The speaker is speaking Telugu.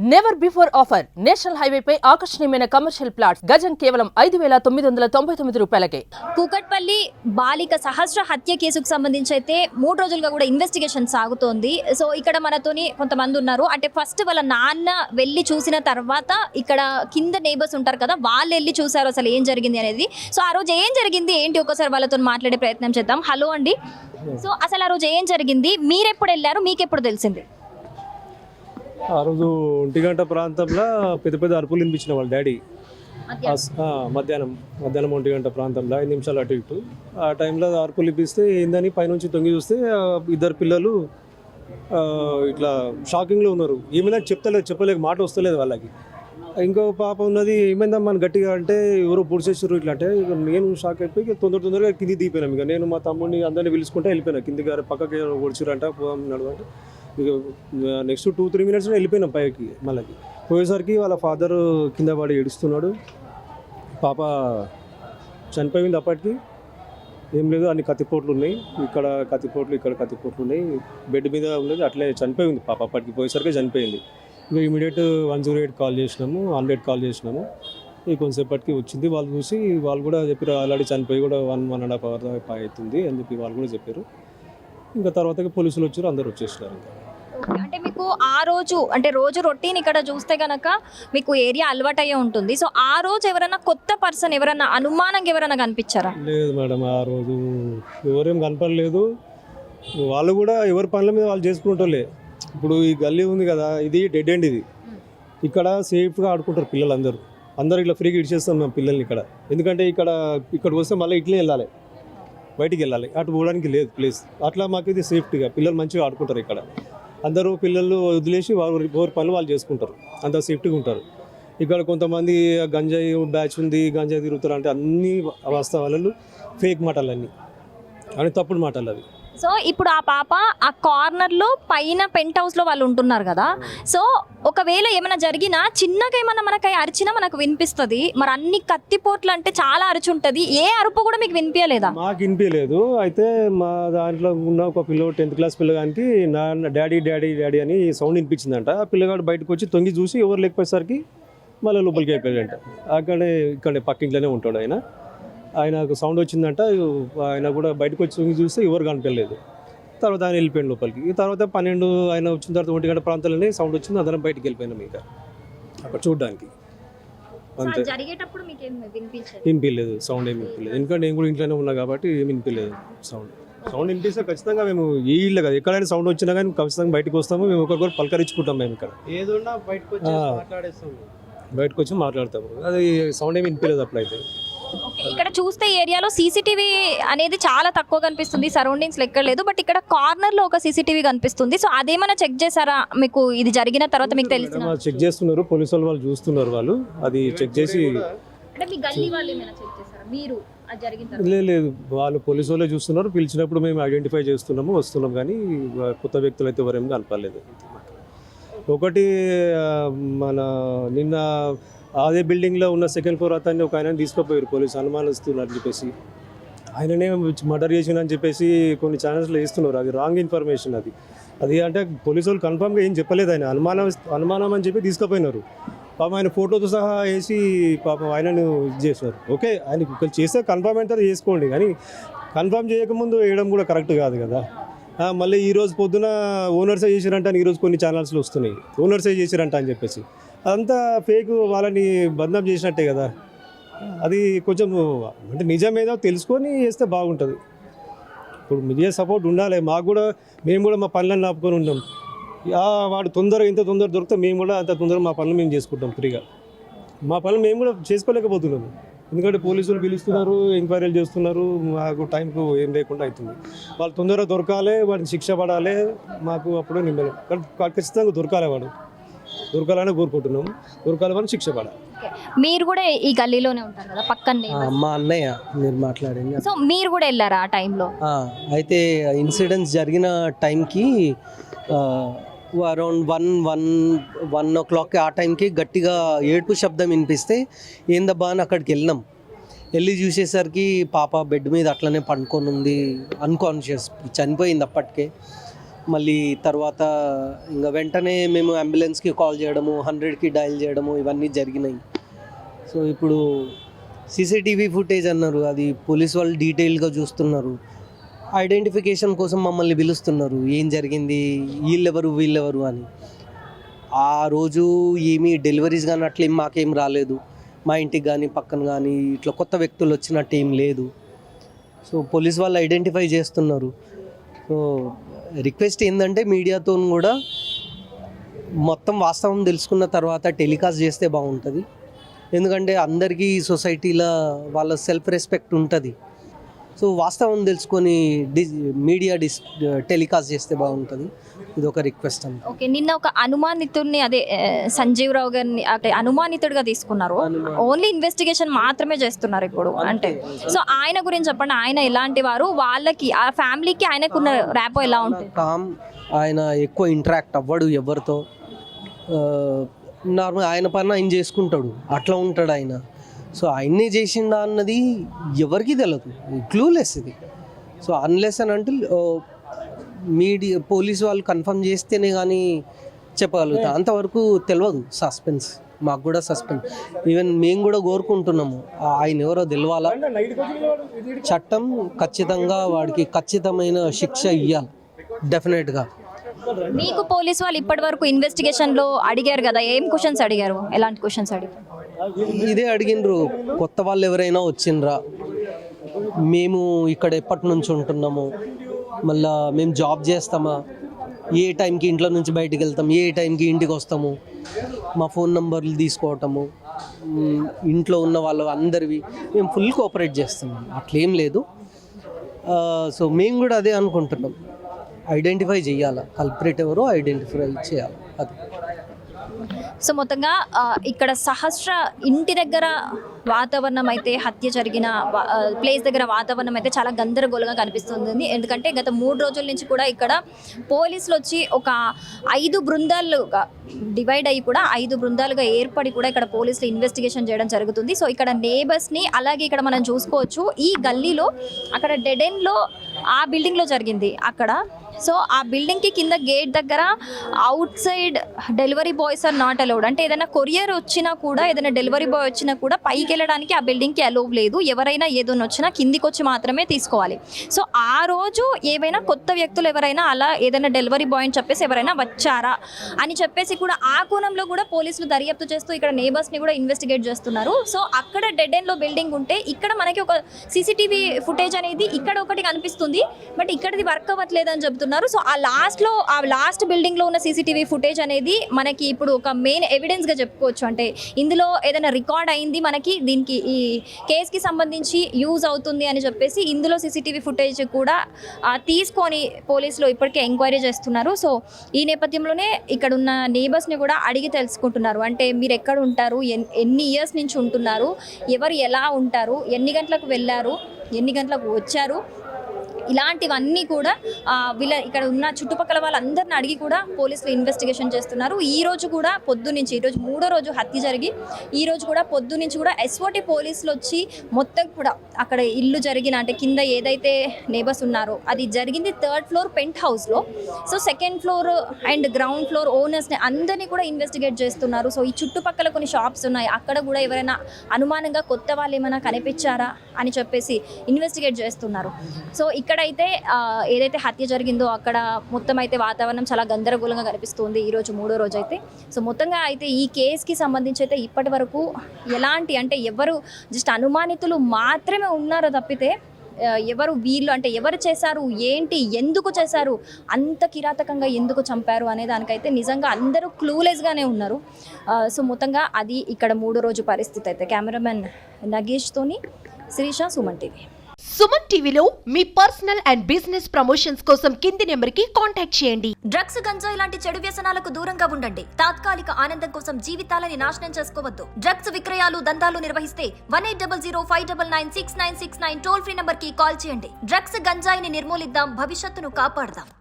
Never before offer national highway పై ఆకర్షణీయమైన కమర్షియల్ ప్లాట్స్ గజం కేవలం 5,999 రూపాయలకే. కూకట్పల్లి బాలిక సహస్ర హత్య కేసుకు సంబంధించి అయితే 3 రోజులుగా కూడా ఇన్వెస్టిగేషన్ సాగుతోంది. సో ఇక్కడ మనతోని కొంతమంది ఉన్నారు. అంటే ఫస్ట్ వాళ్ళ నాన్న వెళ్ళి చూసిన తర్వాత ఇక్కడ కింద నేబర్స్ ఉంటారు కదా, వాళ్ళు వెళ్ళి చూసారు అసలు ఏం జరిగింది అనేది. సో ఆ రోజు ఏం జరిగింది ఏంటి ఒకసారి వాళ్ళతో మాట్లాడే ప్రయత్నం చేద్దాం. హలో అండి. సో అసలు ఆ రోజు ఏం జరిగింది, మీరెప్పుడు వెళ్ళారు, మీకెప్పుడు తెలిసింది? ఆ రోజు 1 గంట ప్రాంతంలో పెద్ద పెద్ద అరుపులు వినిపించిన వాళ్ళ డాడీ. మధ్యాహ్నం 1 గంట ప్రాంతంలో 5 నిమిషాలు అటు ఇటు ఆ టైంలో అరుపులు వినిపిస్తే ఏందని పైనుంచి తొంగి చూస్తే 2 పిల్లలు ఇట్లా షాకింగ్లో ఉన్నారు. ఏమైనా చెప్పలేక మాట వస్తలేదు వాళ్ళకి. ఇంకో పాప ఉన్నది, ఏమైందమ్మా గట్టిగా అంటే ఎవరో పొడిచేసారు ఇట్లా అంటే నేను షాక్ అయిపోయి తొందరగా కింది దిగిపోయినాం. ఇక నేను మా తమ్ముడిని అందరినీ పిలుచుకుంటే వెళ్ళిపోయినా కింది గారు పక్కకి పొడిచారంట పోదాం అంటే ఇక నెక్స్ట్ 2-3 మినిట్స్ వెళ్ళిపోయినాం పైకి. మళ్ళీ పోయేసరికి వాళ్ళ ఫాదర్ కింద పడి ఏడుస్తున్నాడు. పాప చనిపోయింది. అప్పటికి ఏం లేదు, అన్ని కత్తిపోట్లు ఉన్నాయి, ఇక్కడ కత్తిపోట్లు ఉన్నాయి, బెడ్ మీద ఉన్నది, అట్లే చనిపోయింది పాప. అప్పటికి పోయేసరికి చనిపోయింది. ఇంకా ఇమీడియట్ 108 కాల్ చేసినాము, 100 కాల్ చేసినాము. ఈ కొంతసేపటికి వచ్చింది. వాళ్ళు చూసి వాళ్ళు కూడా చెప్పారు ఆల్రెడీ చనిపోయి కూడా 1.5 hour దాకా అవుతుంది అని చెప్పి వాళ్ళు కూడా చెప్పారు. ఇంకా తర్వాత పోలీసులు వచ్చారు, అందరు వచ్చేసినారు. అంటే మీకు ఆ రోజు అంటే రోజు రొటీన్ ఇక్కడ చూస్తే కనుక మీకు ఏరియా అలవాటయ్యే ఉంటుంది. సో ఆ రోజు ఎవరైనా కొత్త పర్సన్ ఎవరైనా అనుమానంగా ఎవరైనా కనిపించారా? లేదు మేడం, ఆ రోజు ఎవరేం కనపడలేదు. వాళ్ళు కూడా ఎవరి పనుల మీద వాళ్ళు చేసుకుంటారులే. ఇప్పుడు ఈ గల్లీ ఉంది కదా, ఇది డెడ్ ఎండ్. ఇది ఇక్కడ సేఫ్గా ఆడుకుంటారు పిల్లలు. అందరూ ఇట్లా ఫ్రీగా ఇచ్చేస్తాం మేము పిల్లల్ని ఇక్కడ. ఎందుకంటే ఇక్కడికి వస్తే మళ్ళీ ఇట్లే వెళ్ళాలి, బయటికి వెళ్ళాలి, అటు పోవడానికి లేదు ప్లేస్. అట్లా మాకు ఇది సేఫ్టీగా పిల్లలు మంచిగా ఆడుకుంటారు ఇక్కడ. అందరూ పిల్లలు వదిలేసి ఎవరి పనులు వాళ్ళు చేసుకుంటారు, అంత సేఫ్టీగా ఉంటారు. ఇక్కడ కొంతమంది గంజాయి బ్యాచ్ ఉంది, గంజాయి తిరుగుతారు అంటే అన్ని వాస్తవాలు ఫేక్ మాటలు, అన్ని తప్పుడు మాటలు అవి. సో ఇప్పుడు ఆ పాప ఆ కార్నర్లో పైన పెంట్ హౌస్లో వాళ్ళు ఉంటున్నారు కదా. సో ఒకవేళ ఏమైనా జరిగినా చిన్నగా ఏమైనా మనకి అరిచినా మనకు వినిపిస్తుంది. మరి అన్ని కత్తిపోట్లు అంటే చాలా అరిచి ఉంటుంది, ఏ అరుపు కూడా మీకు వినిపించలేదా? మాకు వినిపించలేదు. అయితే మా దాంట్లో ఉన్న ఒక పిల్లడు 10th క్లాస్ పిల్లగానికి డాడీ డాడీ డాడీ అని సౌండ్ వినిపించిందంట. ఆ పిల్లగాడు బయటకు వచ్చి తొంగి చూసి ఎవరు లేకపోయేసరికి మళ్ళీ లోపలికి అయిపోయాడంట. ఇక్కడే పక్కింట్లోనే ఉంటాడు ఆయనకు సౌండ్ వచ్చిందంట. ఆయన కూడా బయటకు వచ్చి చూస్తే ఎవరు కనిపించలేదు. తర్వాత ఆయన వెళ్ళిపోయాడు లోపలికి. తర్వాత 12 ఆయన వచ్చిన తర్వాత 1 గంట ప్రాంతాలనే సౌండ్ వచ్చింది, అందరం బయటకు వెళ్ళిపోయినాం ఇంకా అక్కడ చూడడానికి. అంతే, వినిపించలేదు, సౌండ్ ఏమి వినిపించలేదు. ఎందుకంటే నేను కూడా ఇంట్లోనే ఉన్నా కాబట్టి ఏమి వినిపించలేదు. సౌండ్ వినిపిస్తే ఖచ్చితంగా మేము ఈ ఇల్లు కదా, ఎక్కడైనా సౌండ్ వచ్చినా కానీ ఖచ్చితంగా బయటకు వస్తాము. మేము ఒకరికొకరు పలకరించుకుంటాం. మేము ఇక్కడ ఏదన్నా బయటకు వచ్చి మాట్లాడతాము. అది సౌండ్ ఏమి వినిపించలేదు అప్పుడైతే. ఇక్కడ చూస్తే ఏరియాలో సీసీటీవీ అనేది చాలా తక్కువ కనిపిస్తుంది, సరౌండింగ్స్ ఎక్కడ లేదు. బట్ ఇక్కడ కార్నర్ లో ఒక సీసీటీవీ కనిపిస్తుంది. సో అదేమైనా చెక్ చేశారా మీకు ఇది జరిగిన తర్వాత? మీకు తెలిసిన చెక్ చేస్తున్నారు, పోలీసు వాళ్ళు చూస్తున్నారు. వాళ్ళు అది చెక్ చేసి లేదు, వాళ్ళు పోలీసు వాళ్ళే చూస్తున్నారు. పిలిచినప్పుడు మేము ఐడెంటిఫై చేస్తున్నాము, వస్తున్నాం. కానీ కొత్త వ్యక్తులు అయితే ఎవరేమో కనపడలేదు. ఒకటి మన నిన్న అదే బిల్డింగ్లో ఉన్న 2nd floor అతన్ని ఒక ఆయన తీసుకుపోయారు పోలీసు, అనుమానిస్తున్నారు అని చెప్పేసి. ఆయననే మర్డర్ చేసిందని చెప్పేసి కొన్ని ఛానల్స్లో వేస్తున్నారు. అది రాంగ్ ఇన్ఫర్మేషన్. అది అంటే పోలీసు వాళ్ళు కన్ఫామ్గా ఏం చెప్పలేదు. ఆయన అనుమానం అని చెప్పి తీసుకుపోయినారు. పాపం ఆయన ఫోటోతో సహా వేసి పాపం ఆయనను ఇది చేస్తున్నారు. ఓకే, ఆయన చేస్తే కన్ఫామ్ అయితే చేసుకోండి, కానీ కన్ఫామ్ చేయకముందు వేయడం కూడా కరెక్ట్ కాదు కదా. మళ్ళీ ఈరోజు పొద్దున ఓనర్సే చేశారంట అని ఈరోజు కొన్ని ఛానల్స్లో వస్తున్నాయి, ఓనర్సే చేశారంట అని చెప్పేసి. అదంతా ఫేక్, వాళ్ళని బదనాం చేసినట్టే కదా. అది కొంచెం అంటే నిజమేదో తెలుసుకొని చేస్తే బాగుంటుంది. ఇప్పుడు మీడియా సపోర్ట్ ఉండాలి మాకు కూడా. మేము కూడా మా పనులను ఆపుకొని ఉంటాం. వాడు ఇంత తొందర దొరికితే మేము కూడా అంత తొందరగా మా పనులు మేము చేసుకుంటాం ఫ్రీగా. మా పనులు మేము కూడా చేసుకోలేకపోతున్నాము. ఎందుకంటే పోలీసులు పిలుస్తున్నారు, ఎంక్వైరీలు చేస్తున్నారు, మాకు టైంకు ఏం లేకుండా అవుతుంది. వాళ్ళు తొందరగా దొరకాలి, వాడిని శిక్ష పడాలి. మాకు అప్పుడు నిమ్మలం ఖచ్చితంగా దొరకాలని కోరుకుంటున్నాము. దొరకాలని శిక్ష పడాలి. మీరు కూడా ఈ గల్లీలోనే ఉంటారు కదా పక్కనే? మా అన్నయ్య మీరు మాట్లాడింది. సో మీరు కూడా వెళ్ళారా ఆ టైంలో? అయితే ఇన్సిడెంట్స్ జరిగిన టైంకి అరౌండ్ 1 o'clock ఆ టైంకి గట్టిగా ఏడుపు శబ్దం వినిపిస్తే ఏందబ్బా అని అక్కడికి వెళ్ళి చూసేసరికి పాప బెడ్ మీద అట్లనే పండుకొని ఉంది, అన్కాన్షియస్, చనిపోయింది అప్పటికే. మళ్ళీ తర్వాత ఇంకా వెంటనే మేము అంబులెన్స్కి కాల్ చేయడము, 100కి డయల్ చేయడము ఇవన్నీ జరిగినాయి. సో ఇప్పుడు సీసీటీవీ ఫుటేజ్ అన్నారు, అది పోలీస్ వాళ్ళు డీటెయిల్గా చూస్తున్నారు. ఐడెంటిఫికేషన్ కోసం మమ్మల్ని పిలుస్తున్నారు, ఏం జరిగింది, వీళ్ళెవరు అని. ఆ రోజు ఏమీ డెలివరీస్ కానీ అట్లేం మాకేం రాలేదు, మా ఇంటికి కానీ పక్కన కానీ ఇట్లా కొత్త వ్యక్తులు వచ్చినట్టు ఏం లేదు. సో పోలీస్ వాళ్ళు ఐడెంటిఫై చేస్తున్నారు. సో రిక్వెస్ట్ ఏంటంటే మీడియాతో కూడా మొత్తం వాస్తవం తెలుసుకున్న తర్వాత టెలికాస్ట్ చేస్తే బాగుంటుంది. ఎందుకంటే అందరికీ సొసైటీలో వాళ్ళ సెల్ఫ్ రెస్పెక్ట్ ఉంటుంది. సో వాస్తవం తెలుసుకొని టెలికాస్ట్ చేస్తే బాగుంటుంది. ఇది ఒక రిక్వెస్ట్ అండి. ఓకే, నిన్న ఒక అనుమానితుడిని అదే సంజీవ్ రావు గారిని అంటే అనుమానితుడిగా తీసుకున్నారు. ఓన్లీ ఇన్వెస్టిగేషన్ మాత్రమే చేస్తున్నారు ఇప్పుడు అంటే. సో ఆయన గురించి చెప్పండి, ఆయన ఎలాంటి వారు, వాళ్ళకి ఆ ఫ్యామిలీకి ఆయనకున్న ర్యాపో ఎలా ఉంటుంది? కామ్, ఆయన ఎక్కువ ఇంటరాక్ట్ అవ్వడు ఎవరితో, నార్మల్ ఆయన పని ఆయన చేసుకుంటాడు, అట్లా ఉంటాడు ఆయన. సో ఆయన్నే చేసిండా అన్నది ఎవరికి తెలియదు, క్లూలెస్ ఇది. సో అన్లెస్ అని అంటే మీడియా పోలీసు వాళ్ళు కన్ఫర్మ్ చేస్తేనే కానీ చెప్పగలుగుతాం, అంతవరకు తెలియదు. సస్పెన్స్, మాకు కూడా సస్పెన్స్. ఈవెన్ మేము కూడా కోరుకుంటున్నాము ఆయన ఎవరో తెలవాలా, చట్టం ఖచ్చితంగా వాడికి ఖచ్చితమైన శిక్ష ఇవ్వాలి డెఫినెట్గా. మీకు పోలీసు వాళ్ళు ఇప్పటి వరకు ఇన్వెస్టిగేషన్లో అడిగారు కదా, ఏం క్వశ్చన్స్ అడిగారు, ఎలాంటి క్వశ్చన్స్ అడిగారు? ఇదే అడిగినరు, కొత్త వాళ్ళు ఎవరైనా వచ్చిండ్రా, మేము ఇక్కడ ఎప్పటి నుంచి ఉంటున్నాము, మళ్ళా మేము జాబ్ చేస్తామా, ఏ టైంకి ఇంట్లో నుంచి బయటికి వెళ్తాం, ఏ టైంకి ఇంటికి వస్తాము, మా ఫోన్ నెంబర్లు తీసుకోవటము, ఇంట్లో ఉన్న వాళ్ళు అందరివి మేము ఫుల్ కోఆపరేట్ చేస్తున్నాం, అట్లేం లేదు. సో మేము కూడా అదే అనుకుంటున్నాం, ఐడెంటిఫై చేయాలి, కల్పరేట్ ఎవరో ఐడెంటిఫై చేయాలి. అది సో మొత్తంగా ఇక్కడ సహస్ర ఇంటి దగ్గర వాతావరణం అయితే, హత్య జరిగిన ప్లేస్ దగ్గర వాతావరణం అయితే చాలా గందరగోళంగా కనిపిస్తుంది. ఎందుకంటే గత 3 రోజుల నుంచి కూడా ఇక్కడ పోలీసులు వచ్చి ఒక 5 బృందాలుగా డివైడ్ అయ్యి కూడా 5 బృందాలుగా ఏర్పడి కూడా ఇక్కడ పోలీసులు ఇన్వెస్టిగేషన్ చేయడం జరుగుతుంది. సో ఇక్కడ నేబర్స్ని, అలాగే ఇక్కడ మనం చూసుకోవచ్చు ఈ గల్లీలో అక్కడ డెడ్ ఎండ్లో ఆ బిల్డింగ్లో జరిగింది అక్కడ. సో ఆ బిల్డింగ్కి కింద గేట్ దగ్గర outside delivery boys are not allowed. అంటే ఏదైనా కొరియర్ వచ్చినా కూడా, ఏదైనా డెలివరీ బాయ్ వచ్చినా కూడా పైకి వెళ్ళడానికి ఆ బిల్డింగ్కి అలౌ లేదు. ఎవరైనా ఏదైనా వచ్చినా కిందికి వచ్చి మాత్రమే తీసుకోవాలి. సో ఆ రోజు ఏవైనా కొత్త వ్యక్తులు ఎవరైనా అలా ఏదైనా డెలివరీ బాయ్ అని చెప్పేసి ఎవరైనా వచ్చారా అని చెప్పేసి కూడా ఆ కోణంలో కూడా పోలీసులు దర్యాప్తు చేస్తూ ఇక్కడ నేబర్స్ని కూడా ఇన్వెస్టిగేట్ చేస్తున్నారు. సో అక్కడ డెడ్ ఎండ్లో బిల్డింగ్ ఉంటే ఇక్కడ మనకి ఒక సీసీటీవీ ఫుటేజ్ అనేది ఇక్కడ ఒకటి కనిపిస్తుంది, బట్ ఇక్కడది వర్క్ అవ్వట్లేదు అని చెప్తున్నారు. సో ఆ లాస్ట్ బిల్డింగ్లో ఉన్న సీసీటీవీ ఫుటేజ్ అనేది మనకి ఇప్పుడు ఒక మెయిన్ ఎవిడెన్స్గా చెప్పుకోవచ్చు. అంటే ఇందులో ఏదైనా రికార్డ్ అయింది మనకి, దీనికి ఈ కేసుకి సంబంధించి యూజ్ అవుతుంది అని చెప్పేసి ఇందులో సీసీటీవీ ఫుటేజ్ కూడా తీసుకొని పోలీసులు ఇప్పటికే ఎంక్వైరీ చేస్తున్నారు. సో ఈ నేపథ్యంలోనే ఇక్కడ ఉన్న నేబర్స్ని కూడా అడిగి తెలుసుకుంటున్నారు. అంటే మీరు ఎక్కడ ఉంటారు, ఎన్ని ఇయర్స్ నుంచి ఉంటున్నారు, ఎవరు ఎలా ఉంటారు, ఎన్ని గంటలకు వెళ్ళారు, ఎన్ని గంటలకు వచ్చారు, ఇలాంటివన్నీ కూడా వీళ్ళ ఇక్కడ ఉన్న చుట్టుపక్కల వాళ్ళందరిని అడిగి కూడా పోలీసులు ఇన్వెస్టిగేషన్ చేస్తున్నారు. ఈ రోజు కూడా పొద్దునుంచి, ఈరోజు 3వ రోజు హత్య జరిగి ఈ రోజు కూడా పొద్దునుంచి కూడా ఎస్ఓటీ పోలీసులు వచ్చి మొత్తం కూడా అక్కడ ఇల్లు జరిగిన అంటే కింద ఏదైతే నేబర్స్ ఉన్నారో అది జరిగింది 3rd ఫ్లోర్ పెంట్ హౌస్లో. So 2nd floor and ground floor ఓనర్స్ని అందరినీ కూడా ఇన్వెస్టిగేట్ చేస్తున్నారు. సో ఈ చుట్టుపక్కల కొన్ని షాప్స్ ఉన్నాయి, అక్కడ కూడా ఎవరైనా అనుమానంగా కొత్త వాళ్ళు ఏమైనా కనిపించారా అని చెప్పేసి ఇన్వెస్టిగేట్ చేస్తున్నారు. సో ఇక్కడైతే ఏదైతే హత్య జరిగిందో అక్కడ మొత్తం అయితే వాతావరణం చాలా గందరగోళంగా కనిపిస్తుంది ఈరోజు 3వ రోజు అయితే. సో మొత్తంగా అయితే ఈ కేసుకి సంబంధించి అయితే ఇప్పటి వరకు ఎలాంటి అంటే ఎవరు జస్ట్ అనుమానితులు మాత్రమే ఉన్నారో తప్పితే ఎవరు వీళ్ళు అంటే ఎవరు చేశారు, ఏంటి, ఎందుకు చేశారు, అంత కిరాతకంగా ఎందుకు చంపారు అనే దానికైతే నిజంగా అందరూ క్లూలెస్గానే ఉన్నారు. సో మొత్తంగా అది ఇక్కడ 3వ రోజు పరిస్థితి అయితే. కెమెరామెన్ నగేష్తోని శిరీష, సుమన్ టీవీ. సుమన్ టీవీలో మీ పర్సనల్ అండ్ బిజినెస్ ప్రమోషన్స్ కోసం కింది నెంబర్కి కాంటాక్ట్ చేయండి. డ్రగ్స్, గంజాయి లాంటి చెడు వ్యసనాలకు దూరంగా ఉండండి. తాత్కాలిక ఆనందం కోసం జీవితాలని నాశనం చేసుకోవద్దు. డ్రగ్స్ విక్రయాలు, దందాలు నిర్వహిస్తే 1800599696 టోల్ ఫ్రీ నంబర్ కి కాల్ చేయండి. డ్రగ్స్, గంజాయిని నిర్మూలిద్దాం, భవిష్యత్తును కాపాడదాం.